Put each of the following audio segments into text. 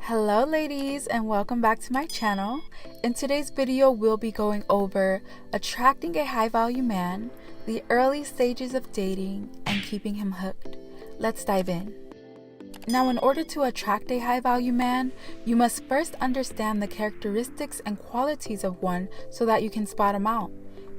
Hello ladies, and welcome back to my channel. In today's video, we'll be going over attracting a high value man, the early stages of dating, and keeping him hooked. Let's dive in. Now, in order to attract a high value man, you must first understand the characteristics and qualities of one so that you can spot him out.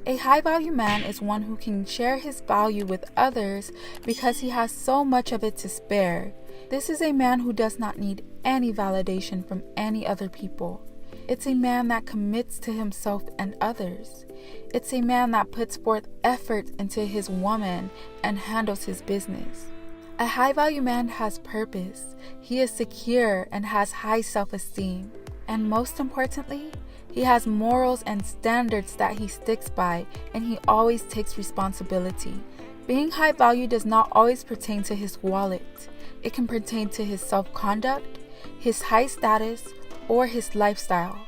A high value man is one who can share his value with others because he has so much of it to spare. This is a man who does not need any validation from any other people. It's a man that commits to himself and others. It's a man that puts forth effort into his woman and handles his business. A high value man has purpose. He is secure and has high self-esteem. And most importantly, he has morals and standards that he sticks by, and he always takes responsibility. Being high value does not always pertain to his wallet. It can pertain to his self-conduct, his high status, or his lifestyle.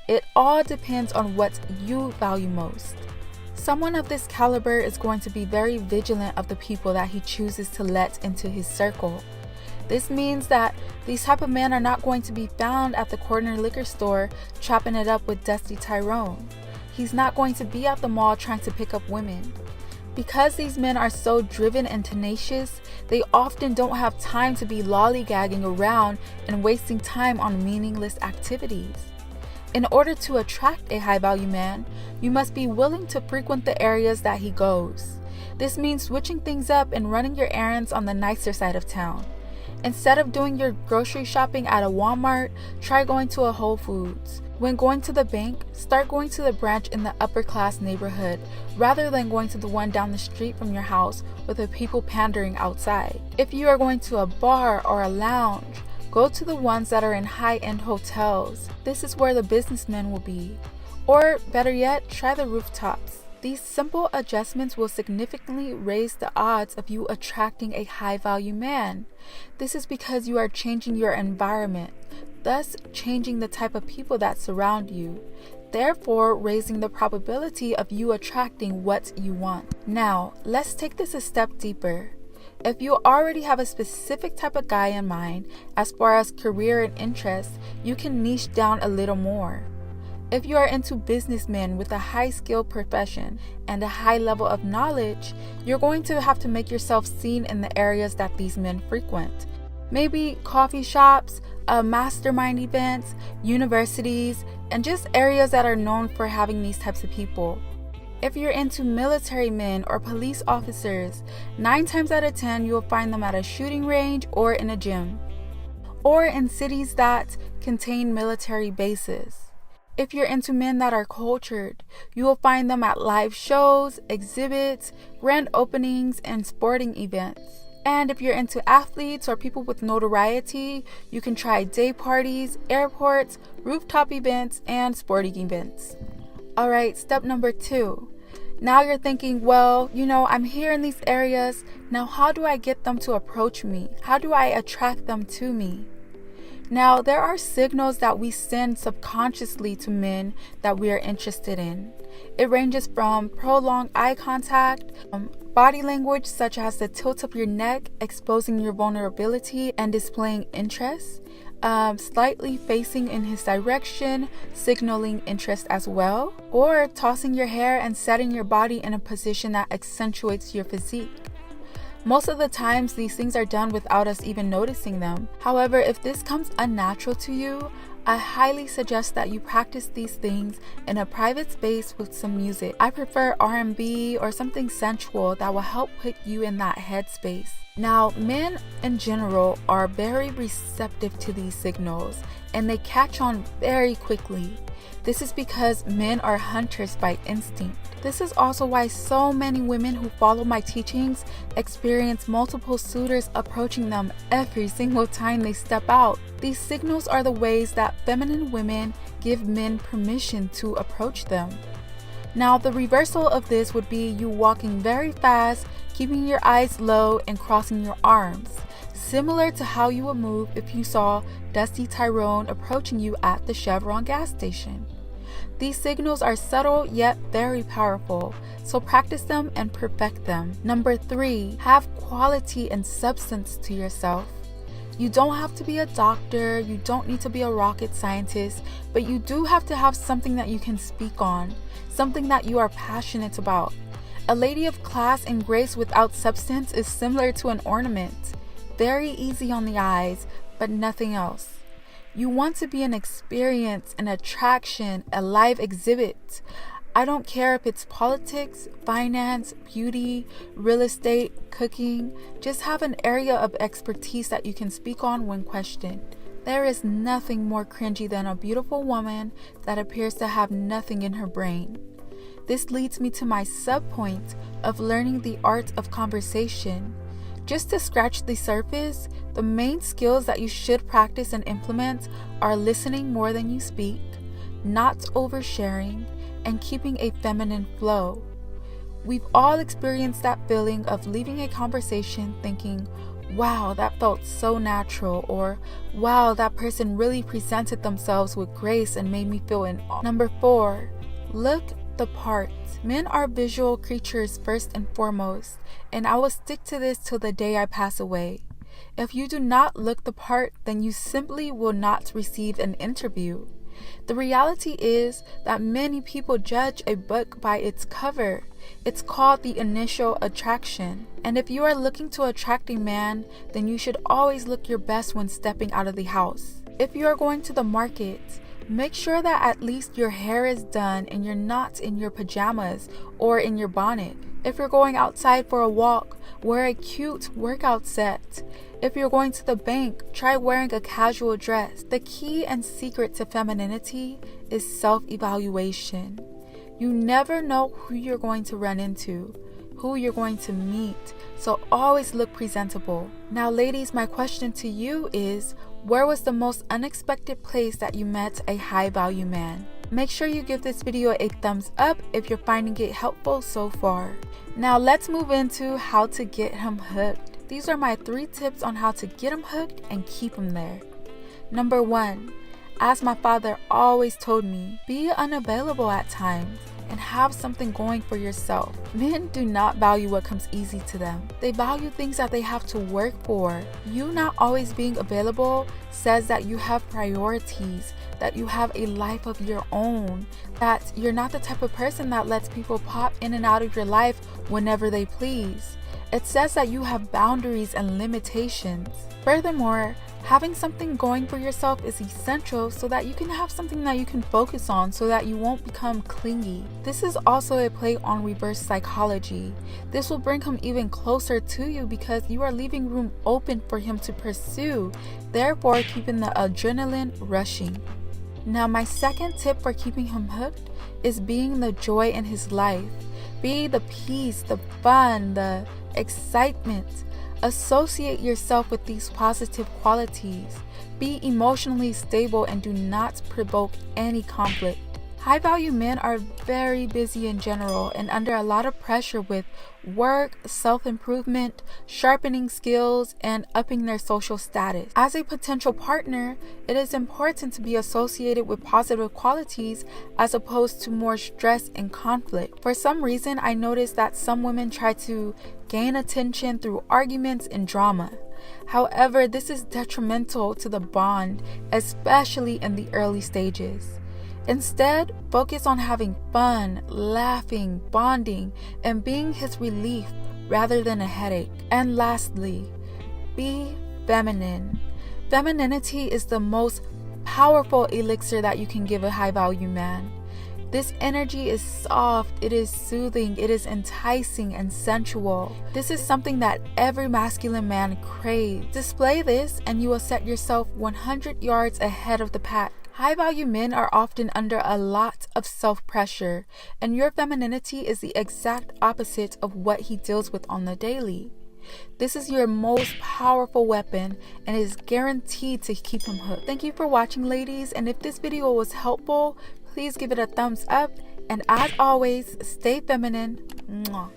It all depends on what you value most. Someone of this caliber is going to be very vigilant of the people that he chooses to let into his circle. This means that these type of men are not going to be found at the corner liquor store chopping it up with Dusty Tyrone. He's not going to be at the mall trying to pick up women. Because these men are so driven and tenacious, they often don't have time to be lollygagging around and wasting time on meaningless activities. In order to attract a high-value man, you must be willing to frequent the areas that he goes. This means switching things up and running your errands on the nicer side of town. Instead of doing your grocery shopping at a Walmart, try going to a Whole Foods. When going to the bank, start going to the branch in the upper class neighborhood rather than going to the one down the street from your house with the people pandering outside. If you are going to a bar or a lounge, go to the ones that are in high-end hotels. This is where the businessmen will be. Or better yet, try the rooftops. These simple adjustments will significantly raise the odds of you attracting a high-value man. This is because you are changing your environment, thus changing the type of people that surround you, therefore raising the probability of you attracting what you want. Now, let's take this a step deeper. If you already have a specific type of guy in mind as far as career and interests, you can niche down a little more. If you are into businessmen with a high-skilled profession and a high level of knowledge, you're going to have to make yourself seen in the areas that these men frequent. Maybe coffee shops, mastermind events, universities, and just areas that are known for having these types of people. If you're into military men or police officers, 9 times out of 10 you'll find them at a shooting range or in a gym, or in cities that contain military bases. If you're into men that are cultured, you will find them at live shows, exhibits, grand openings, and sporting events. And if you're into athletes or people with notoriety, you can try day parties, airports, rooftop events, and sporting events. Alright, step number 2. Now you're thinking, well, I'm here in these areas. Now how do I get them to approach me? How do I attract them to me? Now, there are signals that we send subconsciously to men that we are interested in. It ranges from prolonged eye contact, body language such as the tilt of your neck, exposing your vulnerability and displaying interest, slightly facing in his direction, signaling interest as well, or tossing your hair and setting your body in a position that accentuates your physique. Most of the times, these things are done without us even noticing them. However, if this comes unnatural to you, I highly suggest that you practice these things in a private space with some music. I prefer R&B or something sensual that will help put you in that headspace. Now, men in general are very receptive to these signals, and they catch on very quickly. This is because men are hunters by instinct. This is also why so many women who follow my teachings experience multiple suitors approaching them every single time they step out. These signals are the ways that feminine women give men permission to approach them. Now, the reversal of this would be you walking very fast, keeping your eyes low, and crossing your arms, similar to how you would move if you saw Dusty Tyrone approaching you at the Chevron gas station. These signals are subtle yet very powerful, so practice them and perfect them. Number 3, have quality and substance to yourself. You don't have to be a doctor, you don't need to be a rocket scientist, but you do have to have something that you can speak on, something that you are passionate about. A lady of class and grace without substance is similar to an ornament. Very easy on the eyes, but nothing else. You want to be an experience, an attraction, a live exhibit. I don't care if it's politics, finance, beauty, real estate, cooking. Just have an area of expertise that you can speak on when questioned. There is nothing more cringy than a beautiful woman that appears to have nothing in her brain. This leads me to my sub-point of learning the art of conversation. Just to scratch the surface, the main skills that you should practice and implement are listening more than you speak, not oversharing, and keeping a feminine flow. We've all experienced that feeling of leaving a conversation thinking, wow, that felt so natural, or wow, that person really presented themselves with grace and made me feel in awe. Number 4, look the part. Men are visual creatures first and foremost, and I will stick to this till the day I pass away. If you do not look the part, then you simply will not receive an interview. The reality is that many people judge a book by its cover. It's called the initial attraction. And if you are looking to attract a man, then you should always look your best when stepping out of the house. If you are going to the market, make sure that at least your hair is done and you're not in your pajamas or in your bonnet. If you're going outside for a walk, wear a cute workout set. If you're going to the bank, try wearing a casual dress. The key and secret to femininity is self-evaluation. You never know who you're going to run into, who you're going to meet, so always look presentable. Now ladies, my question to you is, where was the most unexpected place that you met a high-value man? Make sure you give this video a thumbs up if you're finding it helpful so far. Now let's move into how to get him hooked. These are my 3 tips on how to get him hooked and keep him there. Number 1, as my father always told me, be unavailable at times and have something going for yourself. Men do not value what comes easy to them. They value things that they have to work for. You not always being available says that you have priorities, that you have a life of your own, that you're not the type of person that lets people pop in and out of your life whenever they please. It says that you have boundaries and limitations. Furthermore, having something going for yourself is essential so that you can have something that you can focus on so that you won't become clingy. This is also a play on reverse psychology. This will bring him even closer to you because you are leaving room open for him to pursue, therefore keeping the adrenaline rushing. Now my second tip for keeping him hooked is being the joy in his life. Be the peace, the fun, the excitement. Associate yourself with these positive qualities. Be emotionally stable and do not provoke any conflict. High-value men are very busy in general and under a lot of pressure with work, self-improvement, sharpening skills, and upping their social status. As a potential partner, it is important to be associated with positive qualities as opposed to more stress and conflict. For some reason, I noticed that some women try to gain attention through arguments and drama. However, this is detrimental to the bond, especially in the early stages. Instead, focus on having fun, laughing, bonding, and being his relief rather than a headache. And lastly, be feminine. Femininity is the most powerful elixir that you can give a high-value man. This energy is soft, it is soothing, it is enticing and sensual. This is something that every masculine man craves. Display this and you will set yourself 100 yards ahead of the pack. High-value men are often under a lot of self-pressure, and your femininity is the exact opposite of what he deals with on the daily. This is your most powerful weapon and is guaranteed to keep him hooked. Thank you for watching, ladies, and if this video was helpful, please give it a thumbs up, and as always, stay feminine. Mwah.